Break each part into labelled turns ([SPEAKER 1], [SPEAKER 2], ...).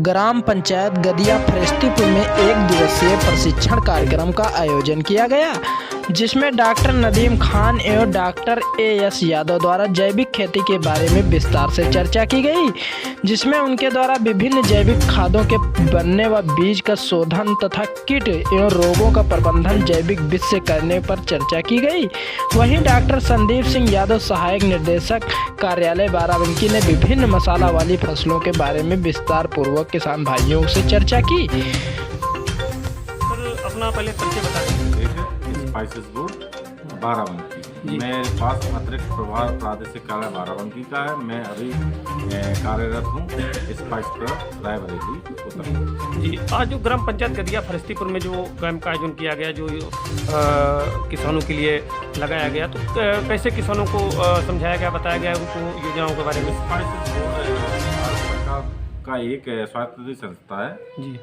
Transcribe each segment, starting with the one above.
[SPEAKER 1] ग्राम पंचायत गदिया फरेस्तीपुर में एक दिवसीय प्रशिक्षण कार्यक्रम का आयोजन किया गया, जिसमें डॉक्टर नदीम खान एवं डॉक्टर एएस यादव द्वारा जैविक खेती के बारे में विस्तार से चर्चा की गई, जिसमें उनके द्वारा विभिन्न जैविक खादों के बनने व बीज का शोधन तथा कीट एवं रोगों का प्रबंधन जैविक विधि से करने पर चर्चा की गई। वहीं डॉक्टर संदीप सिंह यादव सहायक निर्देशक कार्यालय बाराबंकी ने विभिन्न मसाला वाली फसलों के बारे में विस्तार पूर्वक किसान भाइयों से चर्चा की।
[SPEAKER 2] सर, अपना पहले परिचय बता दें।
[SPEAKER 3] स्पाइसेस बोर्ड बाराबंकी, मेरे पास अतिरिक्त प्रभार प्रादेशिक कार्यालय बाराबंकी का है। मैं अभी कार्यरत हूँ स्पाइस पर रायबरेली उत्तर।
[SPEAKER 2] जी, आज जो ग्राम पंचायत गदिया फरेस्तीपुर में जो कैंप का आयोजन किया गया, जो किसानों के लिए लगाया गया, तो कैसे किसानों को समझाया गया, बताया गया उनको योजनाओं के बारे में?
[SPEAKER 3] स्पाइसेस बोर्ड भारत सरकार का एक स्वायत्त संस्था है जी,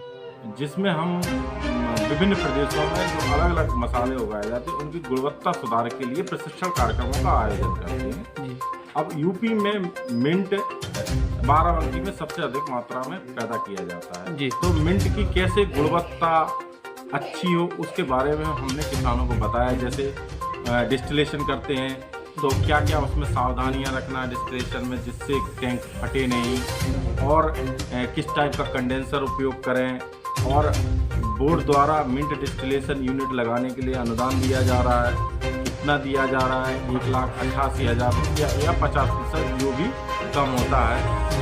[SPEAKER 3] जिसमें हम विभिन्न प्रदेशों में जो अलग अलग मसाले उगाए जाते हैं उनकी गुणवत्ता सुधार के लिए प्रशिक्षण कार्यक्रमों का आयोजन करते हैं जी। अब यूपी में मिंट बाराबंकी में सबसे अधिक मात्रा में पैदा किया जाता है जी। तो मिंट की कैसे गुणवत्ता अच्छी हो उसके बारे में हमने किसानों को बताया। जैसे डिस्टिलेशन करते हैं तो क्या क्या उसमें सावधानियां रखना है डिस्टिलेशन में, जिससे टैंक फटे नहीं, और किस टाइप का कंडेंसर उपयोग करें। और बोर्ड द्वारा मिंट डिस्टिलेशन यूनिट लगाने के लिए अनुदान दिया जा रहा है। कितना दिया जा रहा है? 1,88,000 रुपया या 50%, जो भी कम होता है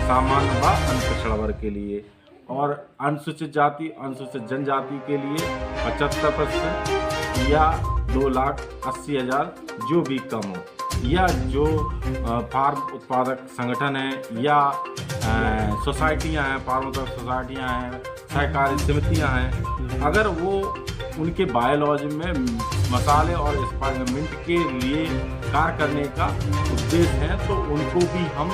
[SPEAKER 3] सामान्य व अनपिछड़ा वर्ग के लिए। और अनुसूचित जाति अनुसूचित जनजाति के लिए 75% या 2,80,000 जो भी कम हो, या जो फार्म उत्पादक संगठन है या सोसाइटियां हैं, फार्म उत्पादक सोसाइटियां हैं, सहकारी समितियां हैं, अगर वो उनके बायोलॉजी में मसाले और मिंट के लिए कार्य करने का उद्देश्य है, तो उनको भी हम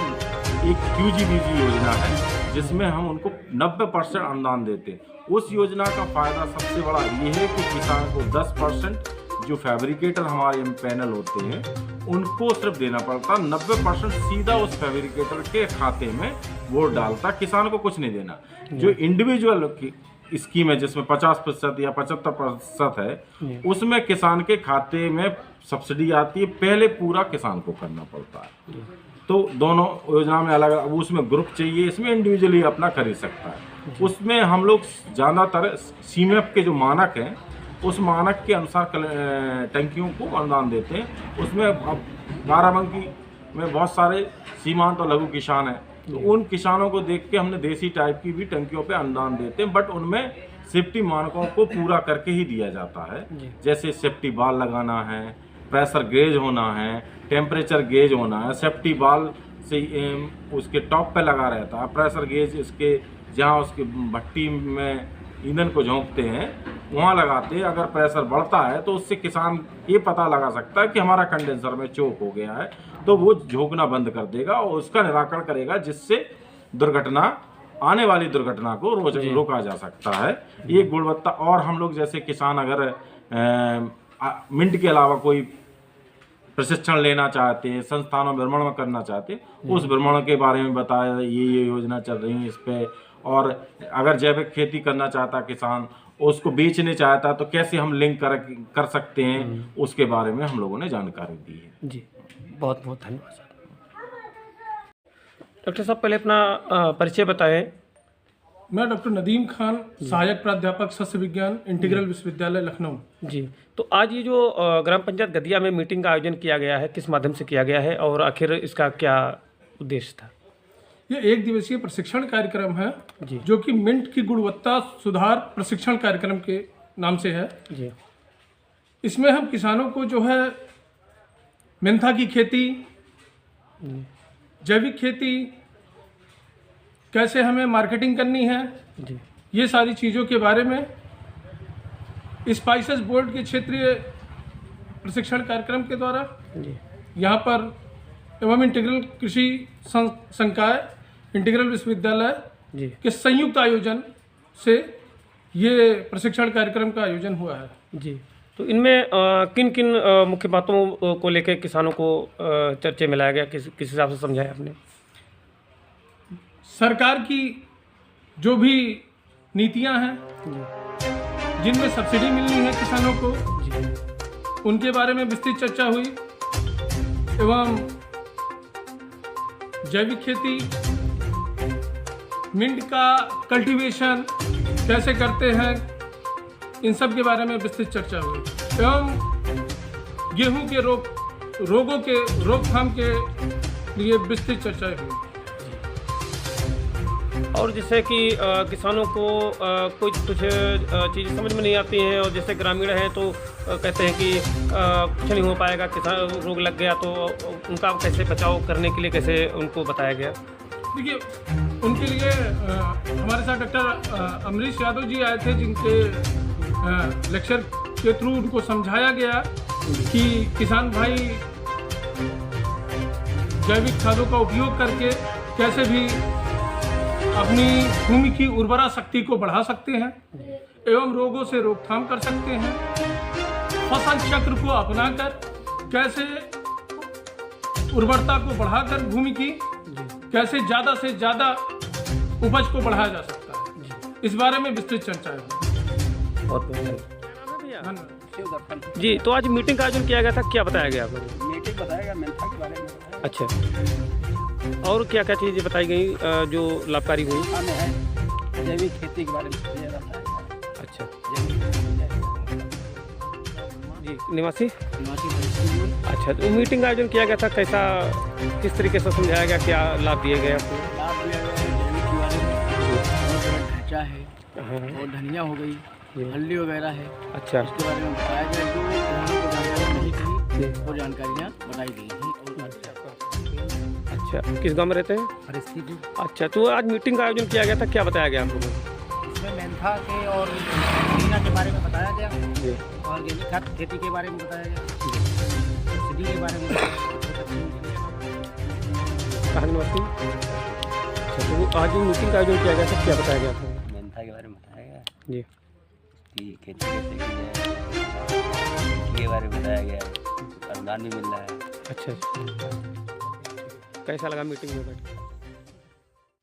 [SPEAKER 3] एक QGBG योजना है जिसमें हम उनको 90% अनुदान देते हैं। उस योजना का फायदा सबसे बड़ा ये है कि किसान को 10% जो फैब्रिकेटर हमारे पैनल होते हैं उनको सिर्फ देना पड़ता, 90% सीधा उस फैब्रिकेटर के खाते में वो डालता, किसान को कुछ नहीं देना। जो इंडिविजुअल स्कीम है जिसमें 50% या 75% है, उसमें किसान के खाते में सब्सिडी आती है, पहले पूरा किसान को करना पड़ता है। तो दोनों योजना में अलग अलग, उसमें ग्रुप चाहिए, इसमें इंडिविजुअली अपना खरीद सकता है। उसमें हम लोग ज़्यादातर सीमेप के जो मानक हैं उस मानक के अनुसार टंकियों को अनुदान देते हैं। उसमें अब बाराबंकी में बहुत सारे सीमांत और लघु किसान हैं, तो उन किसानों को देख के हमने देसी टाइप की भी टंकियों पे अनुदान देते हैं, बट उनमें सेफ्टी मानकों को पूरा करके ही दिया जाता है। जैसे सेफ्टी बाल लगाना है, प्रेशर गेज होना है, टेम्परेचर गेज होना है। सेफ्टी बाल से उसके टॉप पे लगा रहता है, प्रेशर गेज इसके जहाँ उसके भट्टी में ईंधन को झोंकते हैं वहाँ लगाते हैं। अगर प्रेशर बढ़ता है तो उससे किसान ये पता लगा सकता है कि हमारा कंडेंसर में चोक हो गया है, तो वो झोंकना बंद कर देगा और उसका निराकरण करेगा, जिससे आने वाली दुर्घटना को रोका जा सकता है। ये गुणवत्ता। और हम लोग जैसे किसान अगर मिंट के अलावा कोई प्रशिक्षण लेना चाहते हैं, संस्थानों में भ्रमण करना चाहते हैं, उस भ्रमण के बारे में बताया ये योजना चल रही है इस पे। और अगर जैविक खेती करना चाहता किसान, उसको बेचने चाहता तो कैसे हम लिंक कर सकते हैं, उसके बारे में हम लोगों ने जानकारी दी है
[SPEAKER 2] जी। बहुत बहुत धन्यवाद सर। डॉक्टर साहब, पहले अपना परिचय बताएं।
[SPEAKER 4] मैं डॉक्टर नदीम खान, सहायक प्राध्यापक सस्य विज्ञान, इंटीग्रल विश्वविद्यालय लखनऊ
[SPEAKER 2] जी। तो आज ये जो ग्राम पंचायत गदिया में मीटिंग का आयोजन किया गया है, किस माध्यम से किया गया है और आखिर इसका क्या उद्देश्य था?
[SPEAKER 4] ये एक दिवसीय प्रशिक्षण कार्यक्रम है
[SPEAKER 2] जी,
[SPEAKER 4] जो कि मिंट की गुणवत्ता सुधार प्रशिक्षण कार्यक्रम के नाम से है
[SPEAKER 2] जी।
[SPEAKER 4] इसमें हम किसानों को जो है मेंथा की खेती, जैविक खेती, कैसे हमें मार्केटिंग करनी है
[SPEAKER 2] जी,
[SPEAKER 4] ये सारी चीज़ों के बारे में स्पाइसेस बोर्ड के क्षेत्रीय प्रशिक्षण कार्यक्रम के द्वारा
[SPEAKER 2] जी,
[SPEAKER 4] यहाँ पर एवं इंटीग्रल कृषि संकाय, इंटीग्रल विश्वविद्यालय
[SPEAKER 2] जी
[SPEAKER 4] के संयुक्त आयोजन से ये प्रशिक्षण कार्यक्रम का आयोजन हुआ है
[SPEAKER 2] जी। तो इनमें किन किन मुख्य बातों को लेकर किसानों को चर्चा में लाया गया, किस हिसाब से समझाया आपने?
[SPEAKER 4] सरकार की जो भी नीतियां हैं जिनमें सब्सिडी मिलनी है किसानों को, उनके बारे में विस्तृत चर्चा हुई एवं जैविक खेती, मिंट का कल्टीवेशन कैसे करते हैं, इन सब के बारे में विस्तृत चर्चा हुई एवं गेहूं के रोगों के रोकथाम के लिए विस्तृत चर्चा हुई।
[SPEAKER 2] और जैसे कि किसानों को कुछ चीज़ें समझ में नहीं आती हैं, और जैसे ग्रामीण हैं तो कहते हैं कि कुछ नहीं हो पाएगा, किसान रोग लग गया तो उनका कैसे बचाव करने के लिए कैसे उनको बताया गया?
[SPEAKER 4] देखिए, उनके लिए हमारे साथ डॉक्टर अमरीश यादव जी आए थे, जिनके लेक्चर के थ्रू उनको समझाया गया कि किसान भाई जैविक खादों का उपयोग करके कैसे भी अपनी भूमि की उर्वरा शक्ति को बढ़ा सकते हैं एवं रोगों से रोकथाम कर सकते हैं। फसल चक्र को अपनाकर कैसे उर्वरता को बढ़ाकर भूमि की कैसे ज़्यादा से ज़्यादा उपज को बढ़ाया जा सकता है, इस बारे में विस्तृत चर्चा है।
[SPEAKER 2] जी, तो आज मीटिंग का आयोजन किया गया था, क्या बताया गया आपको?
[SPEAKER 5] मीटिंग बताया गया, मेंथा के बारे में बताया।
[SPEAKER 2] अच्छा, और क्या क्या चीज़ें बताई गई जो लाभकारी हुई?
[SPEAKER 5] हमें है जैविक खेती के बारे में बताया गया।
[SPEAKER 2] अच्छा
[SPEAKER 5] जैविक
[SPEAKER 2] जी, निवासी।
[SPEAKER 5] खेती
[SPEAKER 2] अच्छा, तो मीटिंग आयोजन किया गया था, कैसा किस तरीके से समझाया गया, क्या लाभ दिए गए आपको?
[SPEAKER 5] लाभ दिया गया है जैविक के बारे में, बहुत बड़ा ढांचा है और धनिया हो गई, हल्दी वगैरह है।
[SPEAKER 2] अच्छा,
[SPEAKER 5] इसके बारे में बताया गया, जो किसानों को जानकारी नहीं थी और जानकारियाँ बताई गई थी।
[SPEAKER 2] अच्छा, किस गांव में रहते हैं?
[SPEAKER 5] परिस्थिति
[SPEAKER 2] अच्छा, तो आज मीटिंग का आयोजन किया गया था, क्या बताया गया आपको?
[SPEAKER 5] इसमें मेंथा के और मीना के बारे में बताया गया
[SPEAKER 2] जी,
[SPEAKER 5] और जैविक खाद खेती के बारे में बताया गया, सब्सिडी के बारे में बताया गया।
[SPEAKER 2] कहाँ निवासी? अच्छा, तो वो आज मीटिंग का आयोजन किया गया था, क्या बताया गया था?
[SPEAKER 5] मेंथा के बारे में बताया गया
[SPEAKER 2] जी,
[SPEAKER 5] कि खेती कैसे की जाए, के बारे में बताया गया, अनुदान भी मिल रहा है।
[SPEAKER 2] अच्छा, कैसा लगा मीटिंग में बैठ?